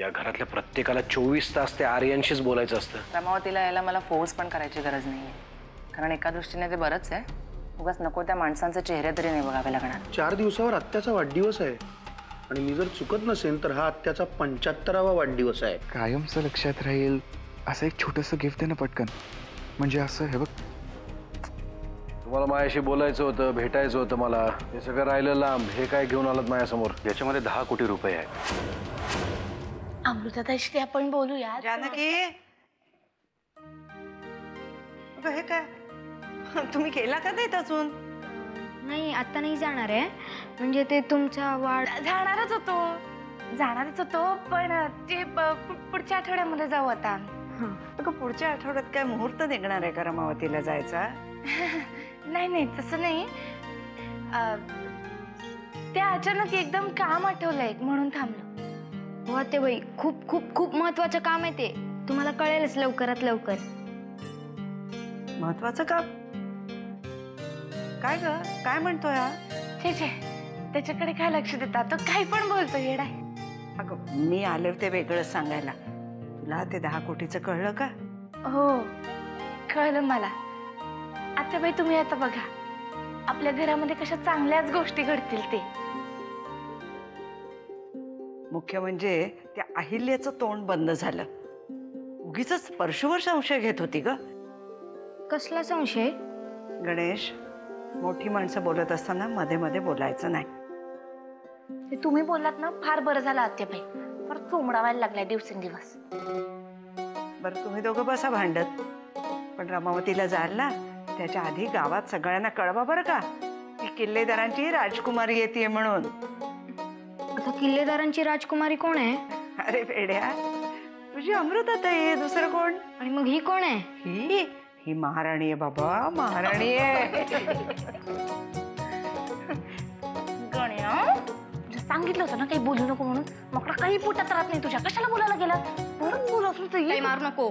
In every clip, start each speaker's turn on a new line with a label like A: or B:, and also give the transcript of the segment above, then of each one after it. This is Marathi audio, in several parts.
A: या घरातल्या प्रत्येकाला 24 तास ते आर्यनशीच बोलायचं असतं।
B: रमावतीला यायला मला फोर्स पण करायची गरज नाहीये, कारण एका दृष्टीने ते बरंच आहे। उगाच नको त्या माणसांचे चेहरे तरी नाही बघावे लागणार।
C: 4 दिवसावर आत्याचा वाढदिवस आहे आणि मी जर चुकत नसेल तर हा आत्याचा 75वा वाढदिवस आहे।
D: कायमचं लक्षात राहील असं एक छोटंसं गिफ्ट आहे ना पटकन, म्हणजे असं हे बघ।
A: तुम्हाला माझ्याशी बोलायचं होतं, भेटायचं होतं मला, हे सगळं राहिलं लांब। हे काय घेऊन आलात माझ्यासमोर? याच्यामध्ये 10 कोटी रुपये आहेत।
E: अमृताताईशी आपण बोलूया।
F: जानकी, अगं हे काय, तुम्ही केला का नाही अजून?
E: नाही आता नाही जाणार आहे, म्हणजे ते तुमचा वाढ जाणारच होतो पण ते पुढच्या आठवड्यामध्ये जाऊ आता।
F: अगं पुढच्या आठवड्यात काय मुहूर्त निघणार आहे का रमावतीला जायचा?
E: नाही तसं नाही, ते अचानक एकदम काम आठवलंय म्हणून थांबलो। हो ते बाई, खूप खूप खूप महत्वाचं काम आहे ते, तुम्हाला कळेलच लवकरात लवकर।
F: महत्वाचं काम? काय ग, काय म्हणतोय हा?
E: छे त्याच्याकडे काय लक्ष देता, तो काही पण बोलतो येडा।
F: अगं मी आले होते वेगळंच सांगायला। तुला ते 10 कोटीचं कळलं का?
E: हो कळलं मला। आता बाई तुम्ही आता बघा, आपल्या घरामध्ये कशा चांगल्याच गोष्टी घडतील ते।
F: मुख्य म्हणजे त्या अहिल्याचं तोंड बंद झालं। उगीच परशुवर संशय घेत होती ग।
E: कसला संशय?
F: गणेश, मोठी माणसं बोलत असताना मध्ये मध्ये बोलायचं नाही।
E: ते तुम्ही बोललात ना, फार बरं झालं आत्याबाई, फार चोमडा व्हायला लागलाय दिवसेंदिवस।
F: बरं तुम्ही दोघं बसा भांडत, पण रमावतीला जायला त्याच्या आधी गावात सगळ्यांना कळवा बरं का, की किल्लेदारांची राजकुमारी येते म्हणून।
E: आता किल्लेदारांची राजकुमारी कोण आहे?
F: अरे वेड्या, तुझी अमृताताई आहे, दुसरं कोण?
E: आणि मग ही कोण आहे?
F: ही महाराणी आहे बाबा, महाराणी आहे।
E: गण्या, तुझं सांगितलं होतं ना काही बोलू नको म्हणून, मग काही पोटात राहत नाही तुझ्या, कशाला बोलायला गेला? परत बोल असलं तर मारू नको।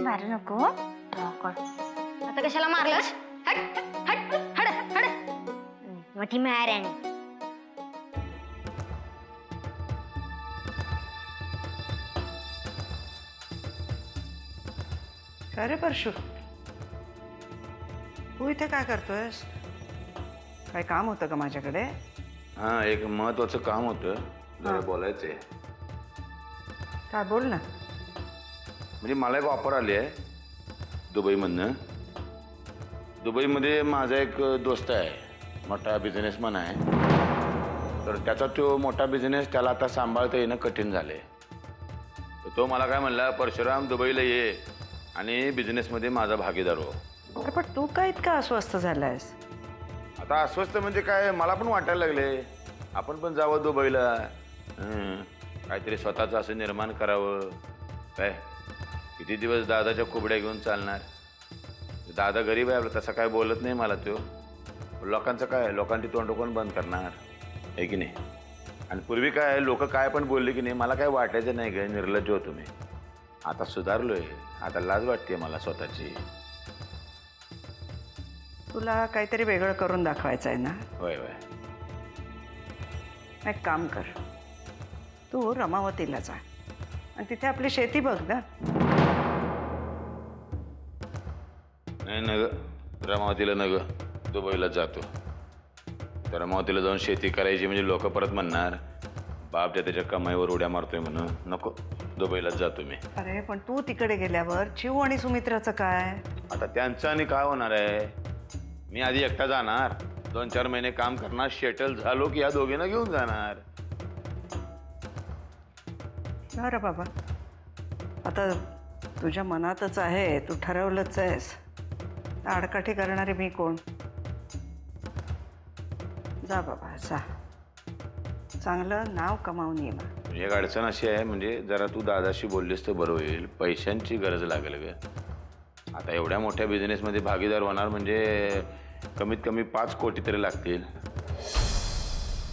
E: मारू नको? आता कशाला मारलंस? हट हट हट हट, मोठी महाराणी।
F: अरे परशु, तू इथे काय करतोयस? काय काम होतं का माझ्याकडे?
G: हाँ, एक महत्वाचं काम होतं, जरा बोलायचंय।
F: काय बोल ना।
G: म्हणजे मला एक ऑफर आली आहे दुबईमधनं। दुबईमध्ये माझा एक दोस्त आहे, मोठा बिझनेसमॅन आहे। तर त्याचा तो मोठा बिझनेस त्याला आता सांभाळता येणं कठीण झालंय। तर तो मला काय म्हणला, परशुराम दुबईला ये आणि बिझनेसमध्ये माझा भागीदार हो।
F: अरे पण तू काय इतका अस्वस्थ झालायस?
G: आता अस्वस्थ म्हणजे काय, मला पण वाटायला लागले आपण पण जावं दुबईला, काहीतरी स्वतःचं असं निर्माण करावं। काय किती दिवस दादाच्या कुबड्या घेऊन चालणार? दादा गरीब आहे आपला, तसं काय बोलत नाही मला तो। लोकांचं काय, लोकांची तोंड कोण बंद करणार आहे की नाही? आणि पूर्वी काय लोक काय पण बोलले की नाही, मला काय वाटायचं नाही ग, निर्लज्ज होतो मी। आता सुधारलोय, आता लाज वाटते मला स्वतःची।
F: तुला काहीतरी वेगळं करून दाखवायचं आहे ना?
G: होय होय।
F: एक काम कर, तू रमावतीला जा आणि तिथे आपली शेती बघ ना।
G: नाही न ग, रमावतीला न ग, दुबईला जातो। तर रमावतीला जाऊन शेती करायची म्हणजे लोक परत म्हणणार बापच्या त्याच्या कमाईवर उड्या मारतोय म्हणून। नको, दुबईलाच जातो मी।
F: अरे पण तू तिकडे गेल्यावर चिऊ आणि सुमित्राचं काय?
G: आता त्यांचं आणि काय होणार आहे? मी आधी एकटा जाणार, 2-4 महिने काम करणार, शेटल झालो की या दोघींना घेऊन जाणार।
F: बरं बाबा, आता तुझ्या मनातच आहे, तू ठरवलंच आहेस, आडकाठी करणारे मी कोण? जा बाबा जा, चांगलं नाव कमावून ये मग।
G: एक अडचण अशी आहे, म्हणजे जरा तू दादाशी बोललीस तर बरं होईल, पैशांची गरज लागेल ग। आता एवढ्या मोठ्या बिझनेसमध्ये भागीदार होणार म्हणजे कमीत कमी 5 कोटी तरी लागतील।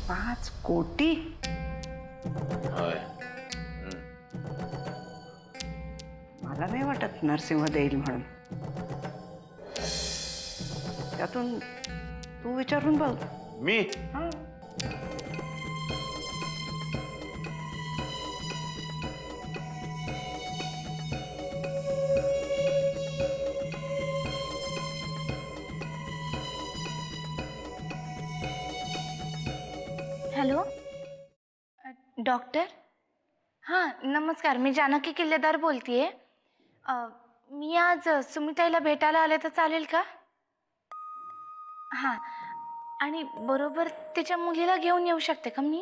F: 5 कोटी?
G: होय।
F: मला नाही वाटत नरसिंह देईल म्हणून। त्यातून तू विचारून बघ।
G: मी?
E: हॅलो डॉक्टर हां नमस्कार, मी जानकी किल्लेदार बोलतीये. मी आज सुमिताईला भेटायला आले तर चालेल का? हां आणि बरोबर तिच्या मुलीला घेऊन येऊ शकते का मी?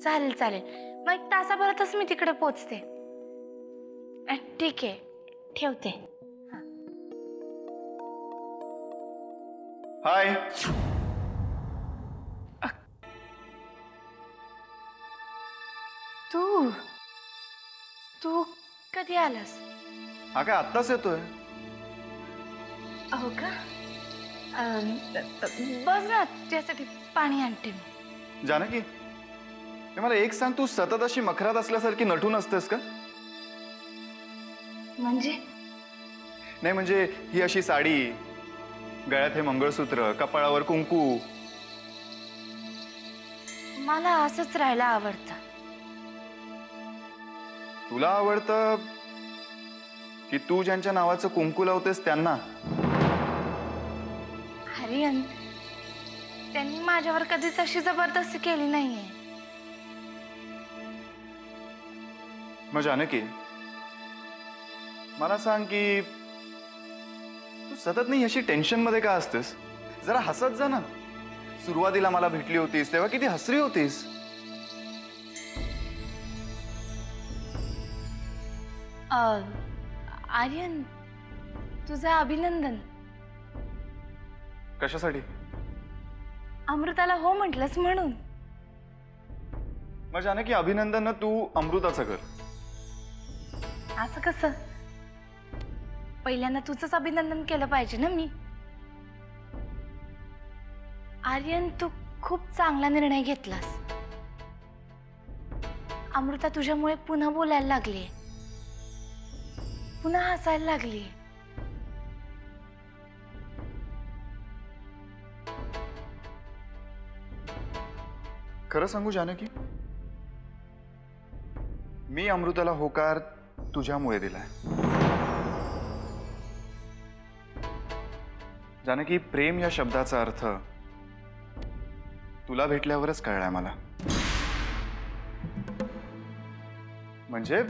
E: चालेल चालेल, मग 1 तासाभरातच मी तिकडे पोचते. ठीक आहे, ठेवते.
H: हाय.
E: तू कधी आलास?
H: हा काय आत्ताच येतोय?
E: हो का? बस ना, त्यासाठी पाणी आणते मी.
H: जानकी, हे मला एक सांग, तू सतत अशी मखरात असल्यासारखी नटून असतेस का?
E: म्हणजे?
H: नाही म्हणजे ही अशी साडी, गळ्यात हे मंगळसूत्र, कपाळावर कुंकू.
E: मला असंच राहायला आवडतं.
H: तुला आवडतं की तू ज्यांच्या नावाचं कुंकू लावतेस त्यांना?
E: हरियन, त्यांनी माझ्यावर कधीच अशी जबरदस्ती केली नाहीये.
H: मग जानकी, मला सांग की तू सतत नाही अशी टेन्शन मध्ये का असतेस? जरा हसत जा ना. सुरुवातीला मला भेटली होतीस तेव्हा किती हसरी होतीस.
E: आर्यन, तुझं अभिनंदन.
H: कशासाठी?
E: अमृताला हो म्हटलंस म्हणून.
H: मग जानकी, अभिनंदन तू अमृताचं कर.
E: असं कसं? पहिल्यांदा तुझंच अभिनंदन केलं पाहिजे ना मी. आर्यन, तू खूप चांगला निर्णय घेतलास. अमृता तुझ्यामुळे पुन्हा बोलायला लागली, पुन्हा हसायला लागली.
H: खरं सांगू जानकी, मी अमृताला होकार तुझ्यामुळे दिलाय. जानकी, प्रेम या शब्दाचा अर्थ तुला भेटल्यावरच कळलाय मला. म्हणजे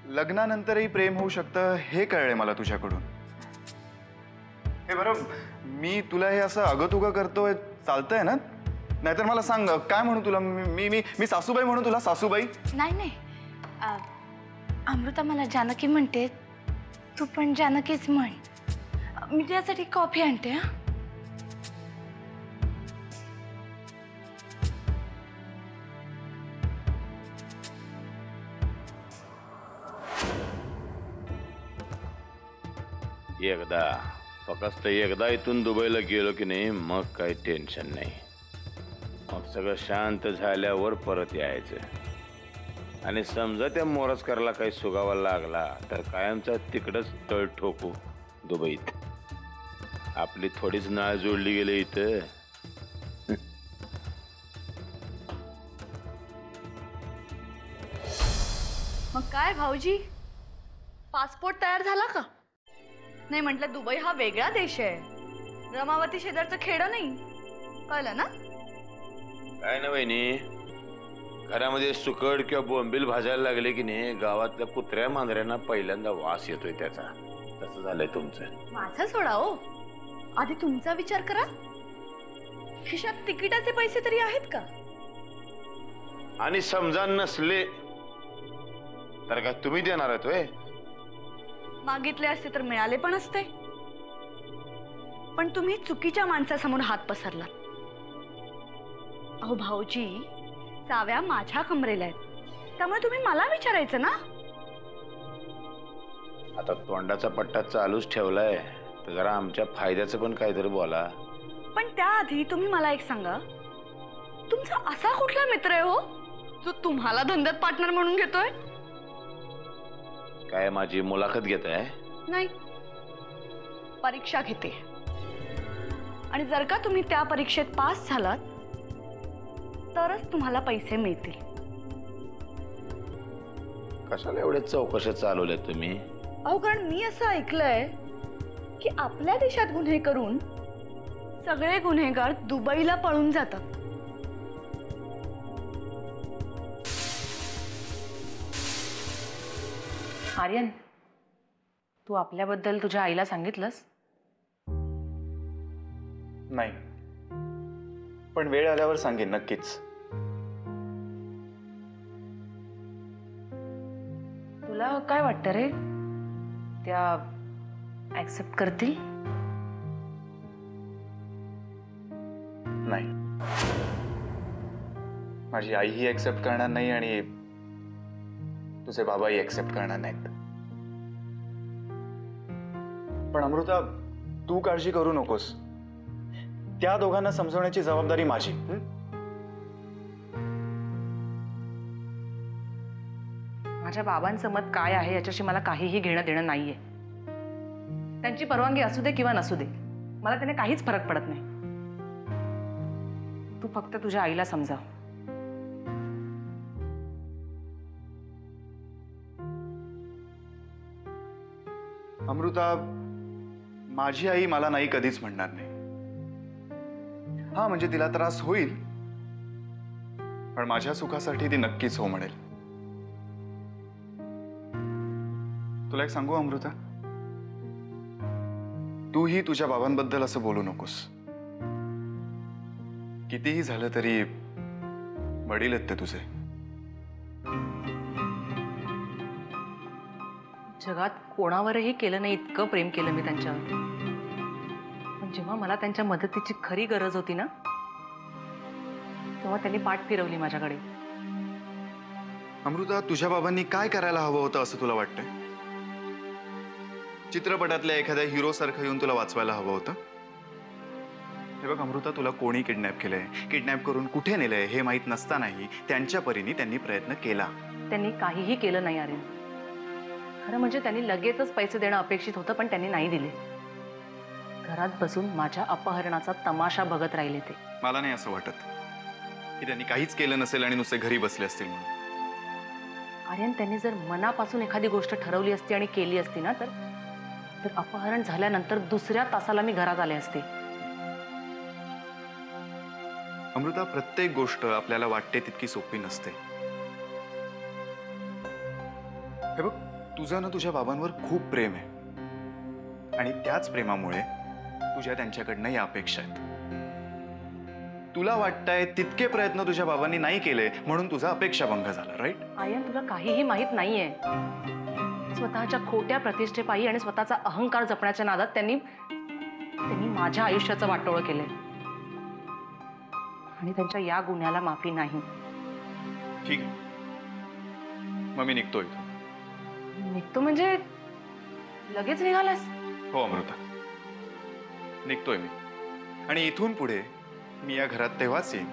H: लग्नानंतरही प्रेम होऊ शकतं हे कळलंय मला तुझ्याकडून. हे बरं, मी तुला हे असं अगतुगं करतोय, चालतंय ना? नाहीतर मला सांग, काय म्हणू तुला? मी सासूबाई म्हणू तुला? सासूबाई?
E: नाही, अमृता मला जानकी म्हणते, तू पण जानकीच म्हण. मी त्यासाठी कॉफी आणते. हा,
G: फक्त एकदा इथून दुबईला गेलो की नाही, मग काही टेन्शन नाही. मग सगळं शांत झाल्यावर परत यायचं. आणि समजा त्या मोरजकरला काही सुगावा लागला तर कायमचा तिकडच तळ ठोकू दुबईत. आपली थोडीच नाळ जोडली गेली इथं.
I: मग काय भाऊजी, पासपोर्ट तयार झाला का? नाही म्हटलं, दुबई हा वेगळा देश आहे, रमावती शेजारचं खेडं नाही. कळलं ना?
G: काय ना वहिनी, घरामध्ये सुकड किंवा बोंबील भाजायला लागले की नाही, गावातल्या कुत्र्या मांजऱ्यांना पहिल्यांदा वास येतोय त्याचा. तसं झालंय तुमचं.
I: माझा सोडा हो, आधी तुमचा विचार करा. खिशात तिकिटाचे पैसे तरी आहेत का?
G: आणि समजा नसले तर का तुम्ही देणार आहेत होय?
I: मागितले असते तर मिळाले पण असते. पण तुम्ही चुकीच्या माणसासमोर हात पसरला. अहो भाऊजी, चाव्या माझ्या कमरेला आहेत, त्यामुळे तुम्ही मला विचारायचं ना.
G: आता तोंडाचा पट्टा चालूच ठेवलाय तर जरा आमच्या फायद्याचं पण काहीतरी बोला.
I: पण त्याआधी तुम्ही मला एक सांगा, तुमचा असा कुठला मित्र आहे हो जो तुम्हाला धंद्यात पार्टनर म्हणून घेतोय?
G: काय माझी मुलाखत घेत आहे?
I: नाही, परीक्षा घेते. आणि जर का तुम्ही त्या परीक्षेत पास झालात तरच तुम्हाला पैसे मिळतील.
G: कशाला एवढे चौकशा चालवल्या तुम्ही?
I: अहो, कारण मी असं ऐकलंय की आपल्या देशात गुन्हे करून सगळे गुन्हेगार दुबईला पळून जातात.
B: आर्यन, तू आपल्याबद्दल तुझ्या आईला सांगितलंस?
H: नाही, पण वेळ आल्यावर सांगेन नक्कीच.
B: तुला काय वाटतं रे, त्या ऍक्सेप्ट करतील?
H: नाही, माझी आईही ऍक्सेप्ट करणार नाही आणि तुझे बाबाही ऍक्सेप्ट करणार नाहीत. पण अमृता, तू काळजी करू नकोस. त्या दोघांना समजवण्याची जबाबदारी माझी.
B: माझ्या बाबांचं मत काय आहे याच्याशी मला काहीही घेणं देणं नाहीये. त्यांची परवानगी असू दे किंवा नसू दे, मला त्याने काहीच फरक पडत नाही. तू फक्त तुझ्या आईला समजाव.
H: अमृता, माझी आई मला नाही कधीच म्हणणार नाही. हा, म्हणजे तिला त्रास होईल, पण माझ्या सुखासाठी ती नक्कीच हो म्हणेल. तुला एक सांगू अमृता, तूही तुझ्या बाबांबद्दल असं बोलू नकोस. कितीही झालं तरी वडील आहेत ते तुझे.
B: जगात कोणावरही केलं नाही इतकं प्रेम केलं मी त्यांच्यावर. पण जेव्हा मला त्यांच्या मदतीची खरी गरज होती ना, तेव्हा त्यांनी पाठ फिरवली माझ्याकडे.
H: अमृता, तुझ्या बाबांनी काय करायला हवं होतं असं तुला वाटतंय? चित्रपटातल्या एखाद्या हिरो सारखं येऊन तुला वाचवायला हवं होतं? हे बघ अमृता, तुला कोणी किडनॅप केलंय, किडनॅप करून कुठे नेलंय हे माहीत नसतानाही त्यांच्या परीने त्यांनी प्रयत्न केला.
B: त्यांनी काहीही केलं नाही आर्यन. खरं म्हणजे त्यांनी लगेचच पैसे देणं अपेक्षित होतं, पण त्यांनी नाही दिले. घरात बसून माझ्या अपहरणाचा तमाशा बघत राहिले ते.
H: मला नाही असं वाटत की त्यांनी काहीच केलं नसेल आणि नुसते घरी बसले असतील म्हणून.
B: आर्यन, त्यांनी जर मनापासून एखादी गोष्ट ठरवली असती आणि केली असती ना, तर अपहरण झाल्यानंतर दुसऱ्या तासाला मी घरात आले असते.
H: अमृता, प्रत्येक गोष्ट आपल्याला वाटते तितकी सोपी नसते. हे बघ, तुझं ना तुझ्या बाबांवर खूप प्रेम आहे आणि त्याच प्रेमामुळे तुझ्या त्यांच्याकडनं या अपेक्षा आहेत. तुला वाटतंय तितके प्रयत्न तुझ्या बाबांनी नाही केले म्हणून तुझा अपेक्षाभंग झाला, राईट?
B: आर्यन, तुला काहीही माहित नाहीये. स्वतःच्या खोट्या प्रतिष्ठेपायी आणि स्वतःचा अहंकार जपण्याच्या नादात त्यांनी माझ्या आयुष्याचं वाटोळं केलंय. आणि त्यांच्या या गुन्ह्याला माफी नाही.
H: ठीक आहे, मग मी निघतोय.
B: निघतो म्हणजे लगेच निघालास?
H: हो अमृता, निघतोय मी. आणि इथून पुढे मी या घरात तेव्हाच येईन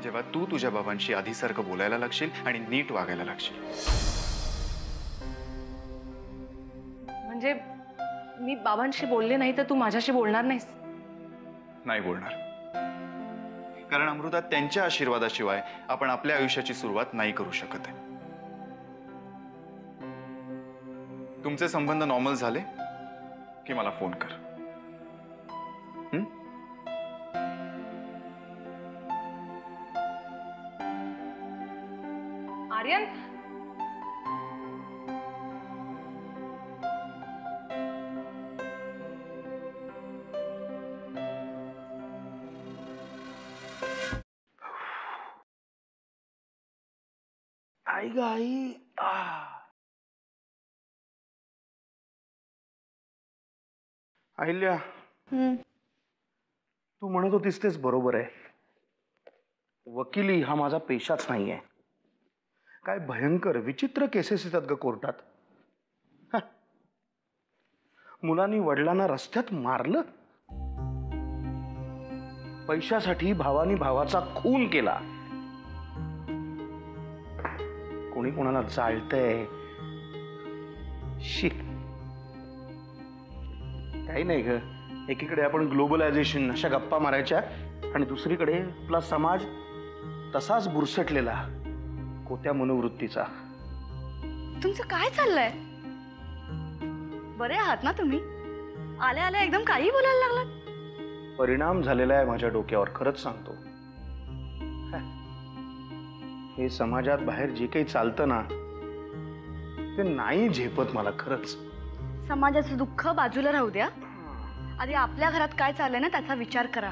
H: जेव्हा तू तुझ्या बाबांशी आधीसारखं बोलायला लागशील आणि नीट वागायला लागशील.
B: म्हणजे मी बाबांशी बोलले नाही तर तू माझ्याशी बोलणार नाहीस?
H: नाही बोलणार, कारण अमृता, त्यांच्या आशीर्वादाशिवाय आपण आपल्या आयुष्याची सुरुवात नाही करू शकत आहे. तुमचे संबंध नॉर्मल झाले की मला फोन कर.
B: आर्यन,
C: आई ग आई. अहिल्या, तू म्हणत होतीस तेच बरोबर आहे. वकिली हा माझा पेशाच नाहीये. काय भयंकर विचित्र केसेस येतात ग कोर्टात. मुलांनी वडिलांना रस्त्यात मारलं, पैशासाठी भावानी भावाचा खून केला, कोणी कोणाला जाळतंय. शी, काही नाही ग. एकीकडे आपण ग्लोबलायझेशन अशा गप्पा मारायच्या आणि दुसरीकडे आपला समाज तसाच बुरसटलेला कोत्या मनोवृत्तीचा.
I: तुमचं काय चाललंय? बरे आहात ना तुम्ही? आल्या आल्या एकदम काही बोलायला लागलात.
C: परिणाम झालेला आहे माझ्या डोक्यावर, खरंच सांगतो. हे समाजात बाहेर जे काही चालतं ना ते नाही झेपत मला खरंच.
I: समाजाचं दुःख बाजूला राहू द्या, आधी आपल्या घरात काय चाललंय ना त्याचा विचार करा.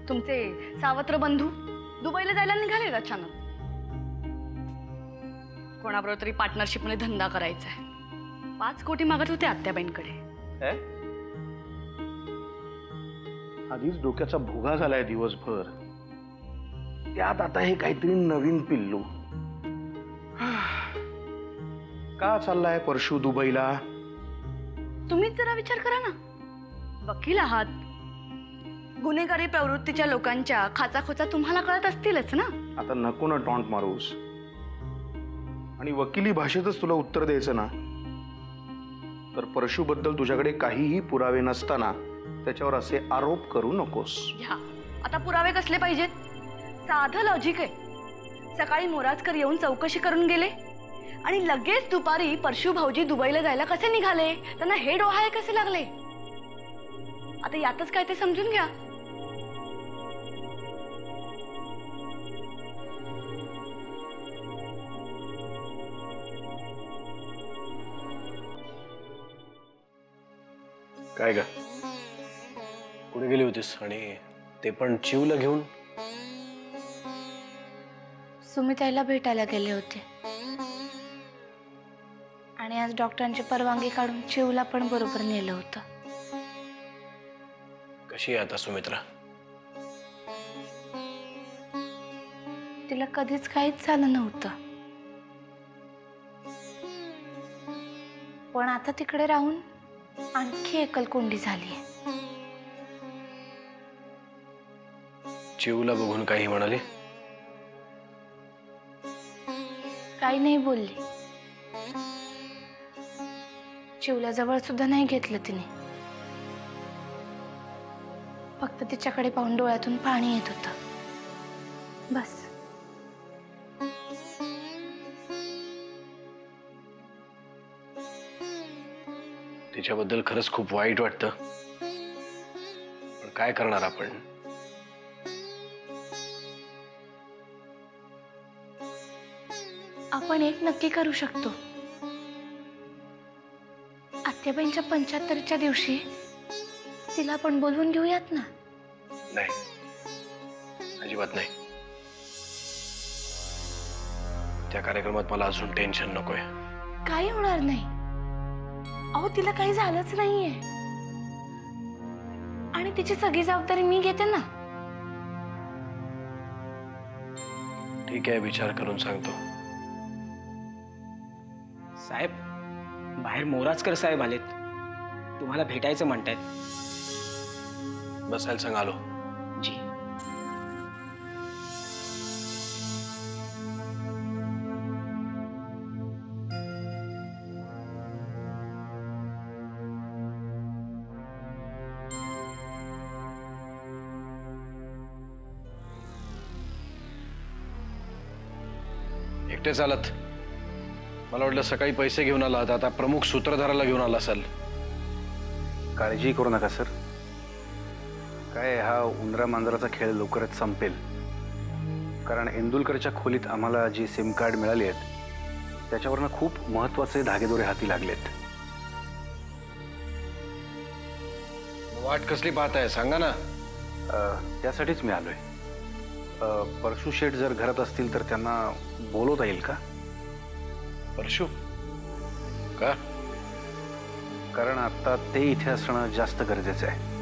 I: तुमचे सावत्र बंधू दुबईला जायला निघाले का अचानक? कोणाबरोबर तरी पार्टनरशिपमध्ये धंदा करायचा आहे. 5 कोटी मागत होते आत्याबाईंकडे.
C: आधीच डोक्याचा भुगा झालाय दिवसभर, त्यात आता हे काहीतरी नवीन पिल्लू. का चाललाय परशू दुबईला?
I: तुम्हीच जरा विचार करा ना. वकील आहात, गुन्हेगारी प्रवृत्तीच्या लोकांच्या खाचाखोचा तुम्हाला कळत असतीलच ना.
C: आता नको ना टॉन्ट मारूस, आणि वकिली भाषेतच तुला उत्तर द्यायचं ना. तर परशूबद्दल तुझ्याकडे काहीही पुरावे नसताना त्याच्यावर असे आरोप करू नकोस.
I: घ्या आता पुरावे कसले पाहिजेत? साधं लॉजिक आहे. सकाळी मोराजकर येऊन चौकशी करून गेले आणि लगेच दुपारी परशू भाऊजी दुबईला जायला कसे निघाले? त्यांना हे डोहाळे कसे लागले? आता यातच काय ते समजून घ्या.
A: काय ग, कुठे गेली होतीस? आणि ते पण चिवला घेऊन?
E: सुमिताईला भेटायला गेले होते आणि आज डॉक्टरांची परवानगी काढून चिवला पण बरोबर नेलं होतं.
A: कशी आहे आता सुमित्रा?
E: तिला कधीच काहीच झालं नव्हतं, पण आता तिकडे राहून आणखी एकलकोंडी झाली.
A: चिवला बघून काही म्हणाली?
E: काही नाही बोलली. चिवला जवळ सुद्धा नाही घेतलं तिने. फक्त तिच्याकडे पाहून डोळ्यातून पाणी येत होतं, बस.
A: तिच्याबद्दल खरंच खूप वाईट वाटतं, पण काय करणार आपण?
E: आपण एक नक्की करू शकतो. आत्याबाईंच्या 75च्या दिवशी तिला आपण बोलवून घेऊयात ना.
A: नाही, अजिबात नाही. त्या कार्यक्रमात मला अजून टेन्शन नकोय.
E: काही होणार नाही. अहो, तिला काही झालंच नाहीये आणि तिची सगळी जबाबदारी मी घेते ना.
A: ठीक आहे, विचार करून सांगतो.
J: साहेब, बाहेर मोराजकर साहेब आलेत, तुम्हाला भेटायचं म्हणतायत.
A: बसायला सांग. आलो.
J: जी.
A: एकटे चालत? मला वाटलं सकाळी पैसे घेऊन आलात, आता प्रमुख सूत्रधाराला घेऊन आला असाल.
C: काळजी करू नका सर. काय, हा उंदरा मांजराचा खेळ लवकरच संपेल. कारण इंदुलकरच्या खोलीत आम्हाला जी सिम कार्ड मिळाली आहेत त्याच्यावरनं खूप महत्वाचे धागेदोरे हाती लागलेत.
A: वाट कसली पाहताय सांगा ना.
C: त्यासाठीच मी आलोय. परशू शेठ जर घरात असतील तर त्यांना बोलवता येईल का?
A: परशू का?
C: कारण आता ते इथे असणं जास्त गरजेचं आहे.